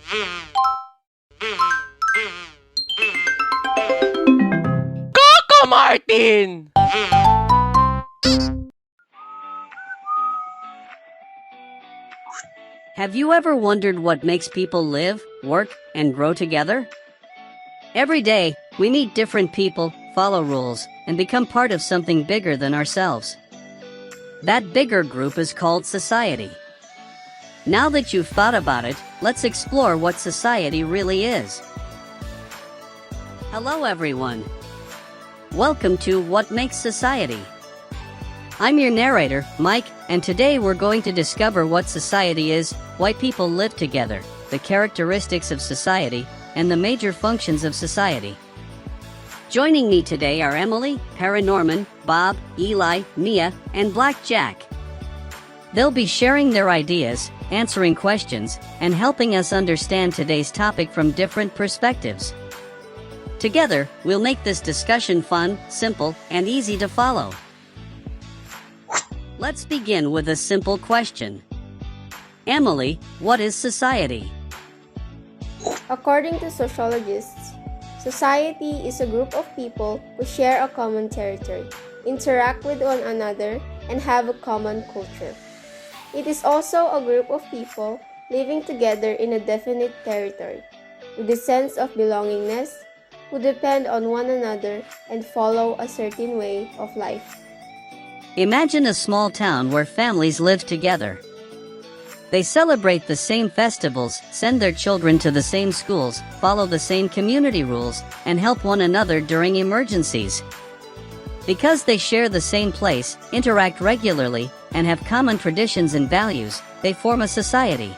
Coco Martin! Have you ever wondered what makes people live, work, and grow together? Every day, we meet different people, follow rules, and become part of something bigger than ourselves. That bigger group is called society. Now that you've thought about it, let's explore what society really is. Hello everyone. Welcome to What Makes Society. I'm your narrator, Mike, and today we're going to discover what society is, why people live together, the characteristics of society, and the major functions of society. Joining me today are Emily, Paranorman, Bob, Eli, Mia, and Black Jack. They'll be sharing their ideas, answering questions, and helping us understand today's topic from different perspectives. Together, we'll make this discussion fun, simple, and easy to follow. Let's begin with a simple question. Emily, what is society? According to sociologists, society is a group of people who share a common territory, interact with one another, and have a common culture. It is also a group of people living together in a definite territory, with a sense of belongingness, who depend on one another and follow a certain way of life. Imagine a small town where families live together. They celebrate the same festivals, send their children to the same schools, follow the same community rules, and help one another during emergencies. Because they share the same place, interact regularly, and have common traditions and values, they form a society.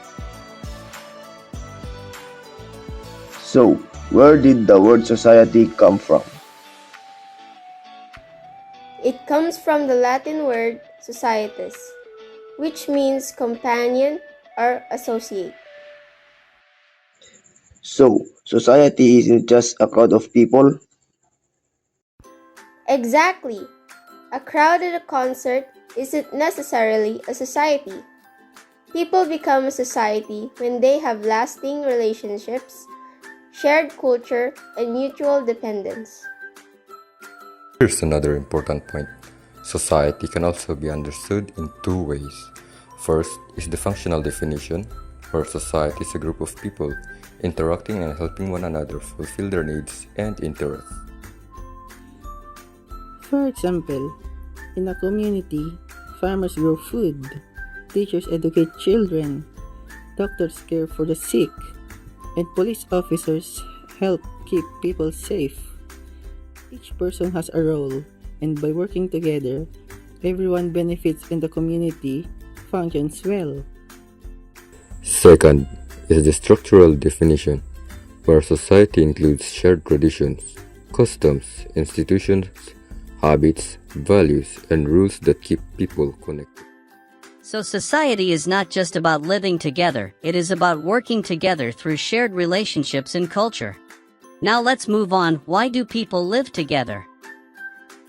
So, where did the word society come from? It comes from the Latin word societas, which means companion or associate. So, society isn't just a crowd of people? Exactly. A crowd at a concert isn't necessarily a society. People become a society when they have lasting relationships, shared culture, and mutual dependence. Here's another important point. Society can also be understood in two ways. First is the functional definition, where society is a group of people interacting and helping one another fulfill their needs and interests. For example, in a community, farmers grow food, teachers educate children, doctors care for the sick, and police officers help keep people safe. Each person has a role, and by working together, everyone benefits and the community functions well. Second is the structural definition, where society includes shared traditions, customs, institutions, habits, values, and rules that keep people connected. So society is not just about living together, it is about working together through shared relationships and culture. Now let's move on. Why do people live together?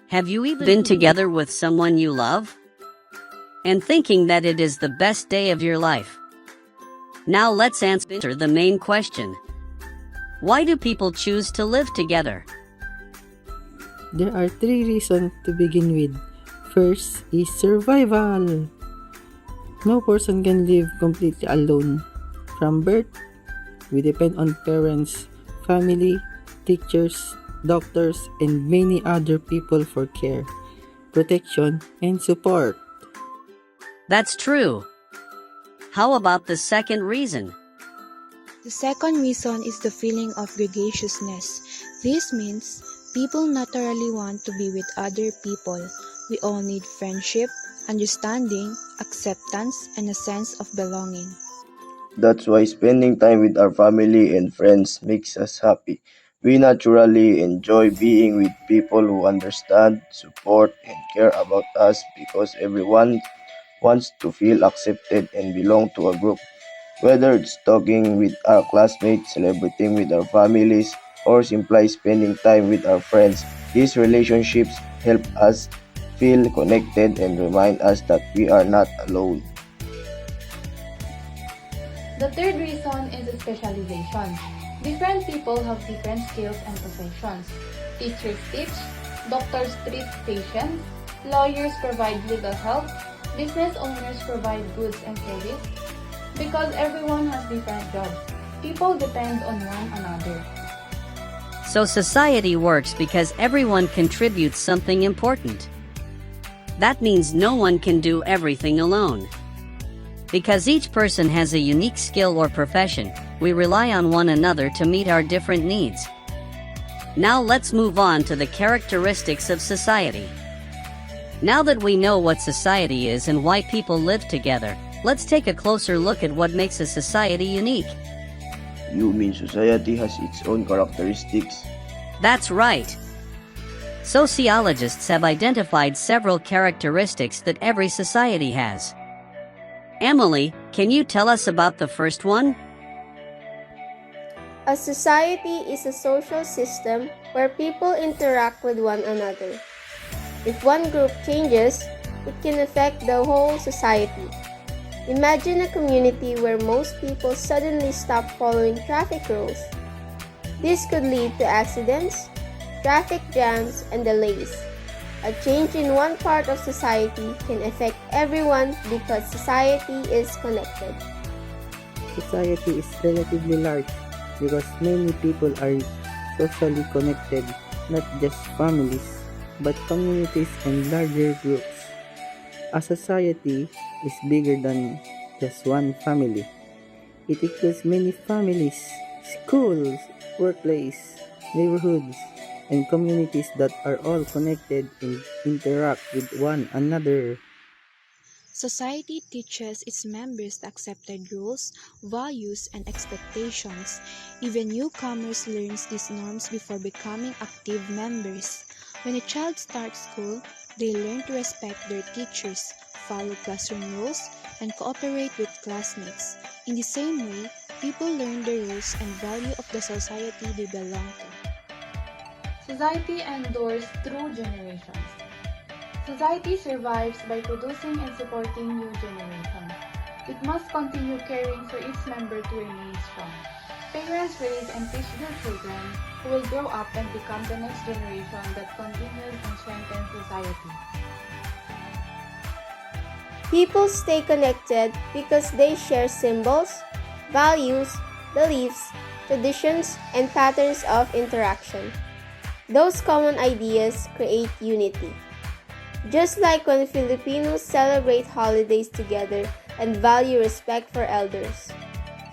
Have you even been together with someone you love? And thinking that it is the best day of your life? Now let's answer the main question. Why do people choose to live together? There are three reasons to begin with. First is survival. No person can live completely alone. From birth, we depend on parents, family, teachers, doctors, and many other people for care, protection, and support. That's true. How about the second reason? The second reason is the feeling of gregariousness. This means people naturally want to be with other people. We all need friendship, understanding, acceptance, and a sense of belonging. That's why spending time with our family and friends makes us happy. We naturally enjoy being with people who understand, support, and care about us because everyone wants to feel accepted and belong to a group. Whether it's talking with our classmates, celebrating with our families, or simply spending time with our friends, these relationships help us feel connected and remind us that we are not alone. The third reason is specialization. Different people have different skills and professions. Teachers teach, doctors treat patients, lawyers provide legal help, business owners provide goods and service. Because everyone has different jobs, people depend on one another. So society works because everyone contributes something important. That means no one can do everything alone. Because each person has a unique skill or profession, we rely on one another to meet our different needs. Now let's move on to the characteristics of society. Now that we know what society is and why people live together, let's take a closer look at what makes a society unique. You mean society has its own characteristics? That's right. Sociologists have identified several characteristics that every society has. Emily, can you tell us about the first one? A society is a social system where people interact with one another. If one group changes, it can affect the whole society. Imagine a community where most people suddenly stop following traffic rules. This could lead to accidents, traffic jams, and delays. A change in one part of society can affect everyone because society is connected. Society is relatively large because many people are socially connected, not just families, but communities and larger groups. A society is bigger than just one family. It includes many families, schools, workplaces, neighborhoods, and communities that are all connected and interact with one another. Society teaches its members the accepted rules, values, and expectations. Even newcomers learn these norms before becoming active members. When a child starts school, they learn to respect their teachers, follow classroom rules, and cooperate with classmates. In the same way, people learn the rules and value of the society they belong to. Society endures through generations. Society survives by producing and supporting new generations. It must continue caring for its member to remain strong. Parents raise and teach their children, who will grow up and become the next generation that continues and strengthens society. People stay connected because they share symbols, values, beliefs, traditions, and patterns of interaction. Those common ideas create unity. Just like when Filipinos celebrate holidays together and value respect for elders.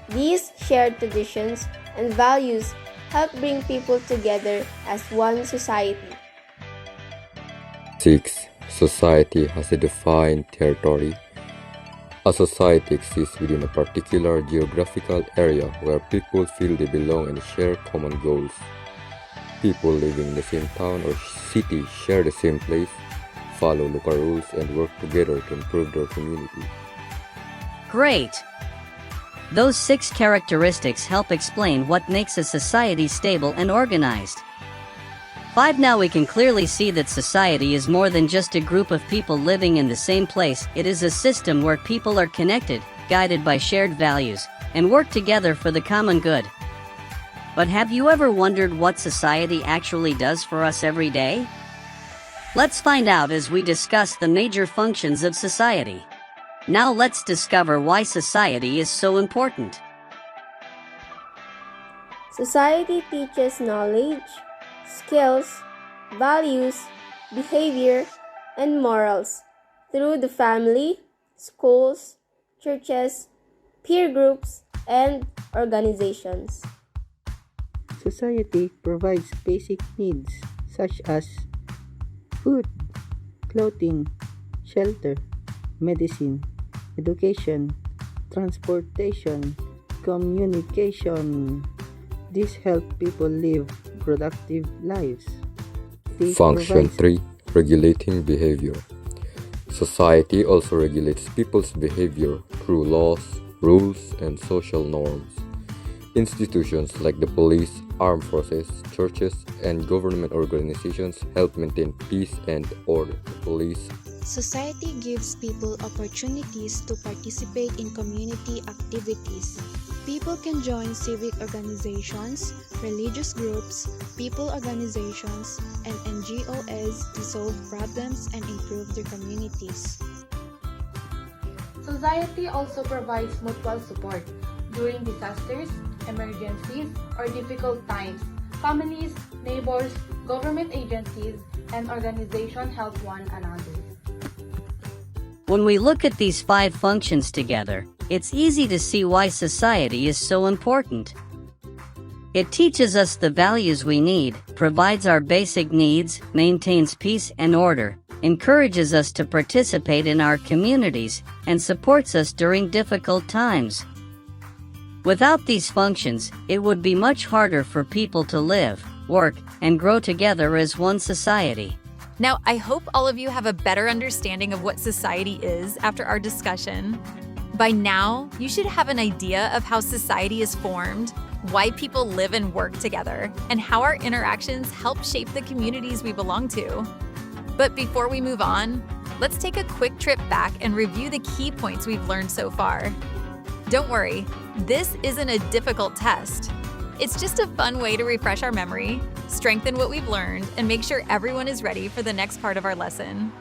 These shared traditions and values help bring people together as one society. 6. Society has a defined territory. A society exists within a particular geographical area where people feel they belong and share common goals. People living in the same town or city share the same place, follow local rules, and work together to improve their community. Great! Those 6 characteristics help explain what makes a society stable and organized. 5. Now we can clearly see that society is more than just a group of people living in the same place. It is a system where people are connected, guided by shared values, and work together for the common good. But have you ever wondered what society actually does for us every day? Let's find out as we discuss the major functions of society. Now let's discover why society is so important. Society teaches knowledge, skills, values, behavior, and morals through the family, schools, churches, peer groups, and organizations. Society provides basic needs such as food, clothing, shelter, medicine, education, transportation, communication. This helps people live productive lives. This Function provides 3. Regulating behavior. Society also regulates people's behavior through laws, rules, and social norms. Institutions like the police, armed forces, churches, and government organizations help maintain peace and order. The police Society gives people opportunities to participate in community activities. People can join civic organizations, religious groups, people organizations, and NGOs to solve problems and improve their communities. Society also provides mutual support. During disasters, emergencies, or difficult times, families, neighbors, government agencies, and organizations help one another. When we look at these 5 functions together, it's easy to see why society is so important. It teaches us the values we need, provides our basic needs, maintains peace and order, encourages us to participate in our communities, and supports us during difficult times. Without these functions, it would be much harder for people to live, work, and grow together as one society. Now, I hope all of you have a better understanding of what society is after our discussion. By now, you should have an idea of how society is formed, why people live and work together, and how our interactions help shape the communities we belong to. But before we move on, let's take a quick trip back and review the key points we've learned so far. Don't worry, this isn't a difficult test. It's just a fun way to refresh our memory, strengthen what we've learned, and make sure everyone is ready for the next part of our lesson.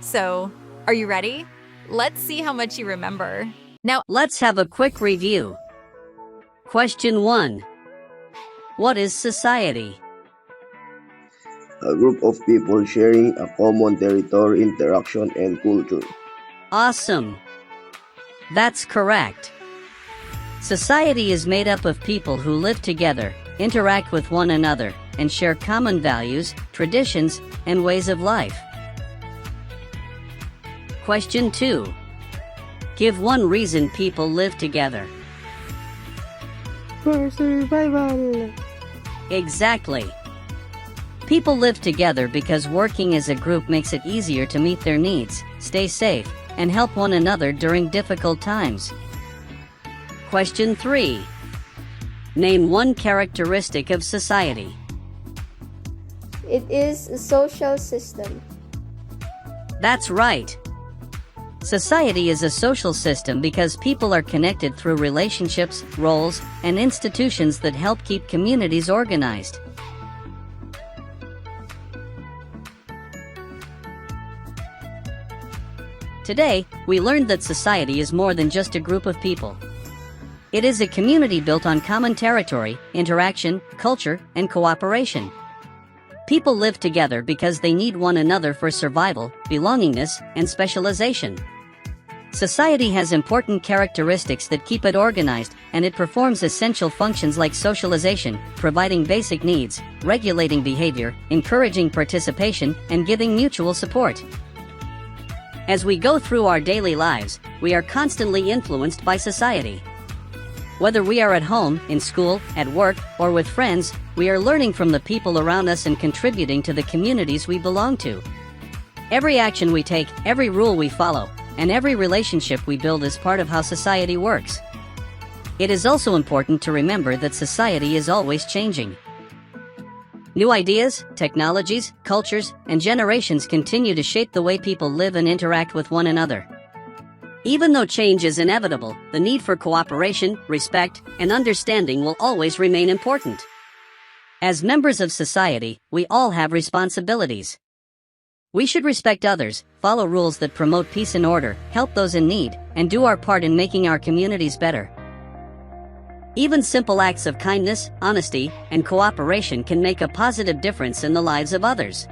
So, are you ready? Let's see how much you remember. Now, Let's have a quick review. Question 1. What is society? A group of people sharing a common territory, interaction, and culture. Awesome. That's correct. Society is made up of people who live together, interact with one another, and share common values, traditions, and ways of life. Question 2. Give one reason people live together. For survival. Exactly. People live together because working as a group makes it easier to meet their needs, stay safe, and help one another during difficult times. Question 3. Name one characteristic of society. It is a social system. That's right. Society is a social system because people are connected through relationships, roles, and institutions that help keep communities organized. Today, we learned that society is more than just a group of people. It is a community built on common territory, interaction, culture, and cooperation. People live together because they need one another for survival, belongingness, and specialization. Society has important characteristics that keep it organized, and it performs essential functions like socialization, providing basic needs, regulating behavior, encouraging participation, and giving mutual support. As we go through our daily lives, we are constantly influenced by society. Whether we are at home, in school, at work, or with friends, we are learning from the people around us and contributing to the communities we belong to. Every action we take, every rule we follow, and every relationship we build is part of how society works. It is also important to remember that society is always changing. New ideas, technologies, cultures, and generations continue to shape the way people live and interact with one another. Even though change is inevitable, the need for cooperation, respect, and understanding will always remain important. As members of society, we all have responsibilities. We should respect others, follow rules that promote peace and order, help those in need, and do our part in making our communities better. Even simple acts of kindness, honesty, and cooperation can make a positive difference in the lives of others.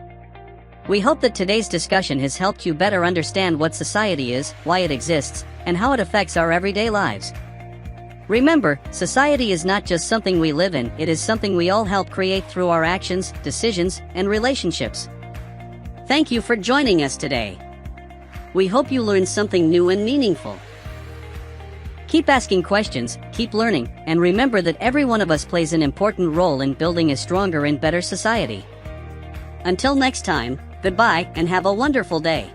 We hope that today's discussion has helped you better understand what society is, why it exists, and how it affects our everyday lives. Remember, society is not just something we live in, it is something we all help create through our actions, decisions, and relationships. Thank you for joining us today. We hope you learned something new and meaningful. Keep asking questions, keep learning, and remember that every one of us plays an important role in building a stronger and better society. Until next time, goodbye and have a wonderful day.